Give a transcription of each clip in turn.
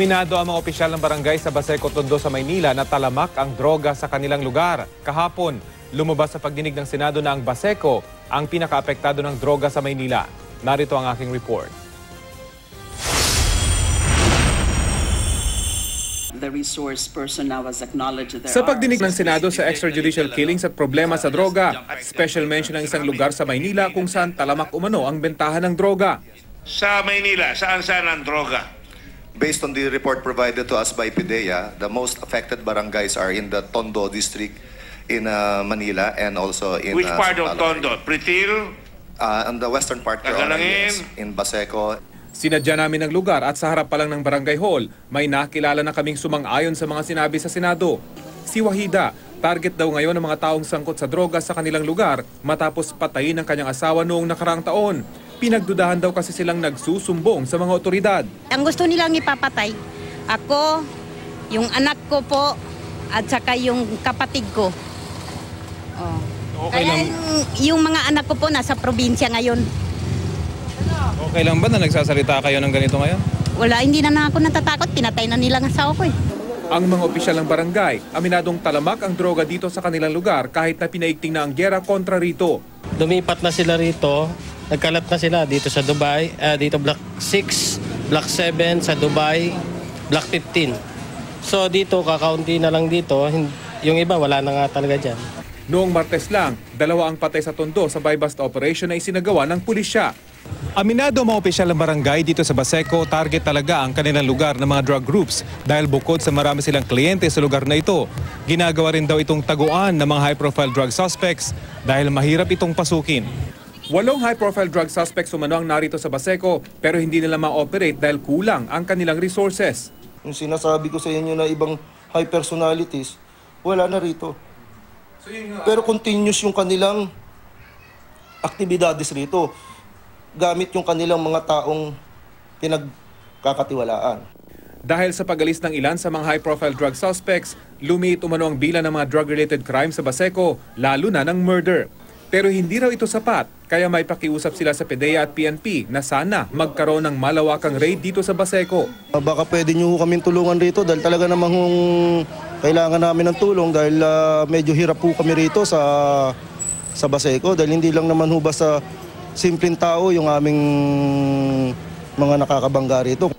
Minado ang mga opisyal ng barangay sa Baseco, Tondo sa Maynila na talamak ang droga sa kanilang lugar. Kahapon, lumabas sa pagdinig ng Senado na ang Baseco ang pinakaapektado ng droga sa Maynila. Narito ang aking report. Sa pagdinig ng Senado sa extrajudicial killings at problema sa droga, special mention ng isang lugar sa Maynila kung saan talamak umano ang bentahan ng droga. Sa Maynila, saan ang droga? Based on the report provided to us by PIDEA, the most affected barangays are in the Tondo district in Manila and also in Which part of Tondo? Pritil? On the western part, yes, in Baseco. Sinadya namin ang lugar at sa harap pa lang ng barangay hall, may nakilala na kaming sumang-ayon sa mga sinabi sa Senado. Si Wahida, target daw ngayon ng mga taong sangkot sa droga sa kanilang lugar matapos patayin ang kanyang asawa noong nakaraang taon. Pinagdudahan daw kasi silang nagsusumbong sa mga otoridad. Ang gusto nilang ipapatay, ako, yung anak ko po, at saka yung kapatid ko. Okay Kaya lang. yung mga anak ko po nasa probinsya ngayon. Okay lang ba na nagsasalita kayo ng ganito ngayon? Wala, hindi na ako natatakot, pinatay na nilang asawa ko eh. Ang mga opisyal ng barangay, aminadong talamak ang droga dito sa kanilang lugar kahit na pinaigting na ang giyera kontra rito. Lumipat na sila rito, nagkalat na sila dito sa Dubai, dito Block 6, Block 7 sa Dubai, Block 15. So dito, kakaunti na lang dito, yung iba wala na nga talaga dyan. Noong Martes lang, 2 ang patay sa Tondo sa buy-bust operation na isinagawa ng pulisya. Aminado ang mga opisyal ng barangay dito sa Baseco, target talaga ang kanilang lugar ng mga drug groups dahil bukod sa marami silang kliyente sa lugar na ito, ginagawa rin daw itong taguan ng mga high-profile drug suspects dahil mahirap itong pasukin. 8 high-profile drug suspects umano ang narito sa Baseco pero hindi nila ma-operate dahil kulang ang kanilang resources. Yung sinasabi ko sa inyo na ibang high personalities, wala na rito. Pero continuous yung kanilang aktibidades rito. Gamit yung kanilang mga taong pinagkakatiwalaan. Dahil sa pag-alis ng ilan sa mga high-profile drug suspects, lumiit umano ang bilang ng mga drug-related crimes sa Baseco, lalo na ng murder. Pero hindi raw ito sapat, kaya may pakiusap sila sa PIDEA at PNP na sana magkaroon ng malawakang raid dito sa Baseco. Baka pwede nyo kaming tulungan rito dahil talaga namang kailangan namin ng tulong dahil medyo hirap po kami rito sa Baseco dahil hindi lang naman basta simpleng tao yung aming mga nakakabangga rito.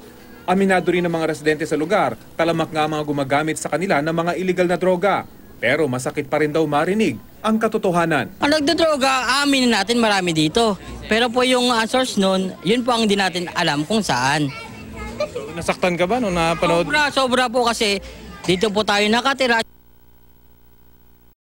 Aminado rin ng mga residente sa lugar, talamak nga mga gumagamit sa kanila ng mga illegal na droga. Pero masakit pa rin daw marinig ang katotohanan. Ang nagdodroga, aminin natin marami dito. Pero po yung source nun, yun po ang hindi natin alam kung saan. So, nasaktan ka ba nung napanood? Sobra po kasi dito po tayo nakatira.